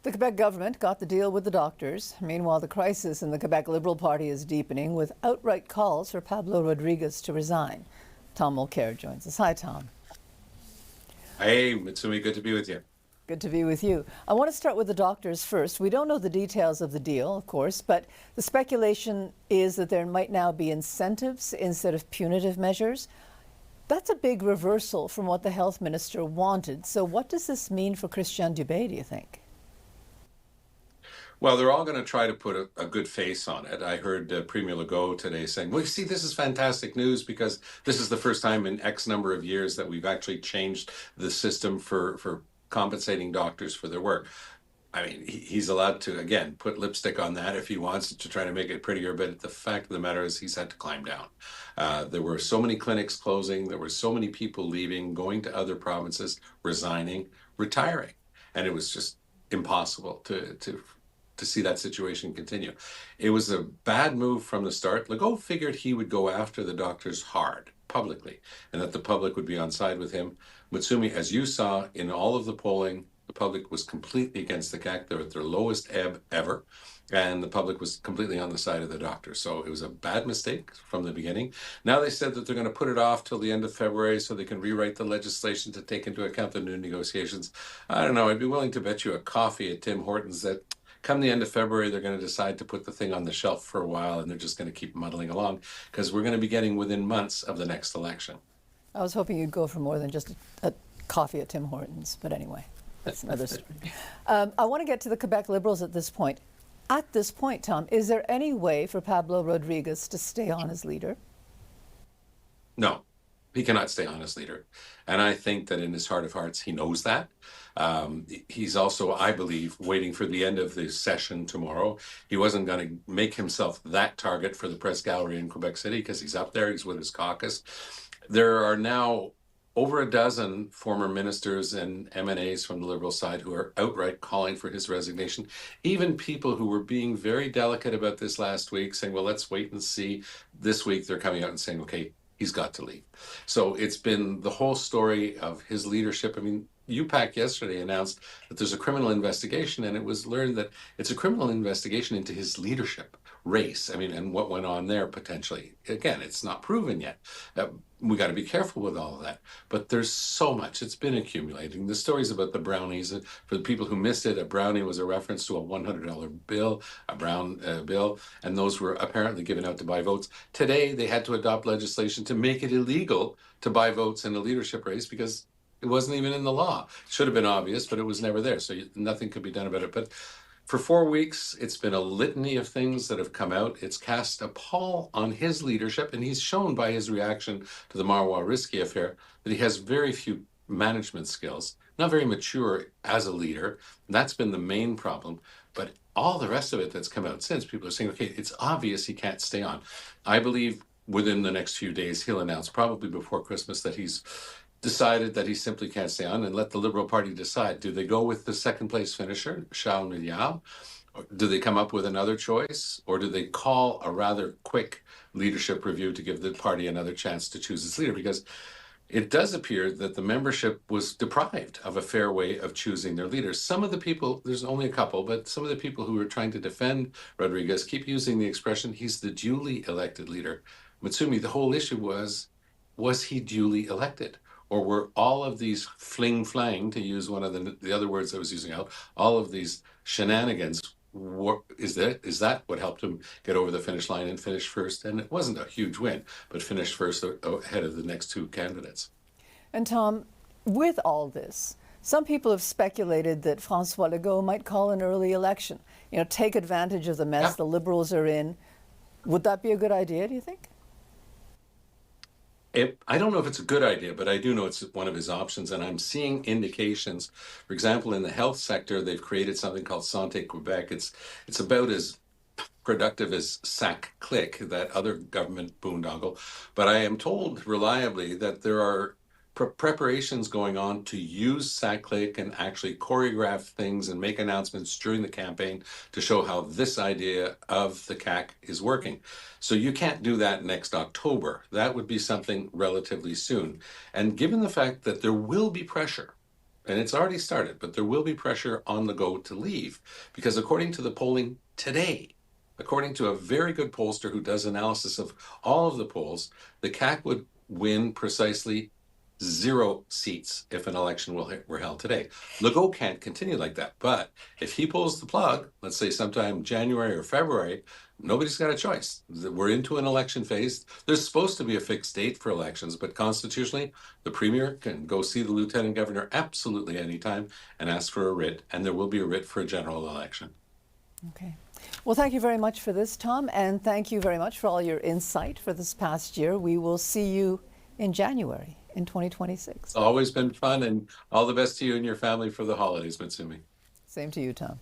The Quebec government got the deal with the doctors. Meanwhile, the crisis in the Quebec Liberal Party is deepening with outright calls for Pablo Rodriguez to resign. Tom Mulcair joins us. Hi, Tom. Hey, Mitsumi, good to be with you. Good to be with you. I want to start with the doctors first. We don't know the details of the deal, of course, but the speculation is that there might now be incentives instead of punitive measures. That's a big reversal from what the health minister wanted. So what does this mean for Christian Dubé, do you think? Well, they're all going to try to put a good face on it. I heard Premier Legault today saying, well, you see, this is fantastic news because this is the first time in X number of years that we've actually changed the system for compensating doctors for their work. I mean, he's allowed to, again, put lipstick on that if he wants to try to make it prettier. But the fact of the matter is he's had to climb down. There were so many clinics closing. There were so many people leaving, going to other provinces, resigning, retiring. And it was just impossible to see that situation continue. It was a bad move from the start. Legault figured he would go after the doctors hard, publicly, and that the public would be on side with him. Mutsumi, as you saw in all of the polling, the public was completely against the CAC. They're at their lowest ebb ever, and the public was completely on the side of the doctors. So it was a bad mistake from the beginning. Now they said that they're going to put it off till the end of February so they can rewrite the legislation to take into account the new negotiations. I don't know. I'd be willing to bet you a coffee at Tim Hortons that come the end of February, they're going to decide to put the thing on the shelf for a while, and they're just going to keep muddling along because we're going to be getting within months of the next election. I was hoping you'd go for more than just a coffee at Tim Hortons, but anyway, that's another story. I want to get to the Quebec Liberals at this point. At this point, Tom, is there any way for Pablo Rodriguez to stay on as leader? No, he cannot stay on as leader. And I think that in his heart of hearts, he knows that. He's also, I believe, waiting for the end of the session tomorrow. He wasn't going to make himself that target for the press gallery in Quebec City because he's up there, he's with his caucus. There are now over a dozen former ministers and MNAs from the Liberal side who are outright calling for his resignation. Even people who were being very delicate about this last week, saying, well, let's wait and see. This week, they're coming out and saying, okay, he's got to leave. So it's been the whole story of his leadership. I mean, UPAC yesterday announced that there's a criminal investigation, and it was learned that it's a criminal investigation into his leadership race. I mean, and what went on there potentially. Again, it's not proven yet. We got to be careful with all of that. But there's so much. It's been accumulating. The stories about the brownies, for the people who missed it, a brownie was a reference to a $100 bill, a brown bill, and those were apparently given out to buy votes. Today, they had to adopt legislation to make it illegal to buy votes in a leadership race because it wasn't even in the law. It should have been obvious, but it was never there. So nothing could be done about it. But for 4 weeks, it's been a litany of things that have come out. It's cast a pall on his leadership, and he's shown by his reaction to the Marois Risky affair that he has very few management skills, not very mature as a leader. That's been the main problem. But all the rest of it that's come out since, people are saying, okay, it's obvious he can't stay on. I believe within the next few days, he'll announce, probably before Christmas, that he's decided that he simply can't stay on, and let the Liberal Party decide. Do they go with the second place finisher, Charles Milliard? Or do they come up with another choice? Or do they call a rather quick leadership review to give the party another chance to choose its leader? Because it does appear that the membership was deprived of a fair way of choosing their leaders. Some of the people, there's only a couple, but some of the people who are trying to defend Rodriguez keep using the expression, he's the duly elected leader. Mutsumi, the whole issue was he duly elected? Or were all of these fling-flang, to use one of the other words I was using out, all of these shenanigans, is that what helped him get over the finish line and finish first? And it wasn't a huge win, but finished first ahead of the next two candidates. And Tom, with all this, some people have speculated that François Legault might call an early election, take advantage of the mess the Liberals are in. Would that be a good idea, do you think? I don't know if it's a good idea, but I do know it's one of his options, and I'm seeing indications. For example, in the health sector, they've created something called Santé Quebec. It's about as productive as SAC-CLIC, that other government boondoggle. But I am told reliably that there are preparations going on to use SAC-CLIC and actually choreograph things and make announcements during the campaign to show how this idea of the CAC is working. So you can't do that next October. That would be something relatively soon. And given the fact that there will be pressure and it's already started, but there will be pressure on the Go to leave, because according to the polling today, according to a very good pollster who does analysis of all of the polls, the CAC would win precisely 0 seats if an election were held today. Legault can't continue like that. But if he pulls the plug, let's say sometime January or February, nobody's got a choice. We're into an election phase. There's supposed to be a fixed date for elections, but constitutionally, the premier can go see the lieutenant governor absolutely anytime and ask for a writ, and there will be a writ for a general election. Okay. Well, thank you very much for this, Tom, and thank you very much for all your insight for this past year. We will see you in January in 2026. It's always been fun, and all the best to you and your family for the holidays, Mitsumi. Same to you, Tom.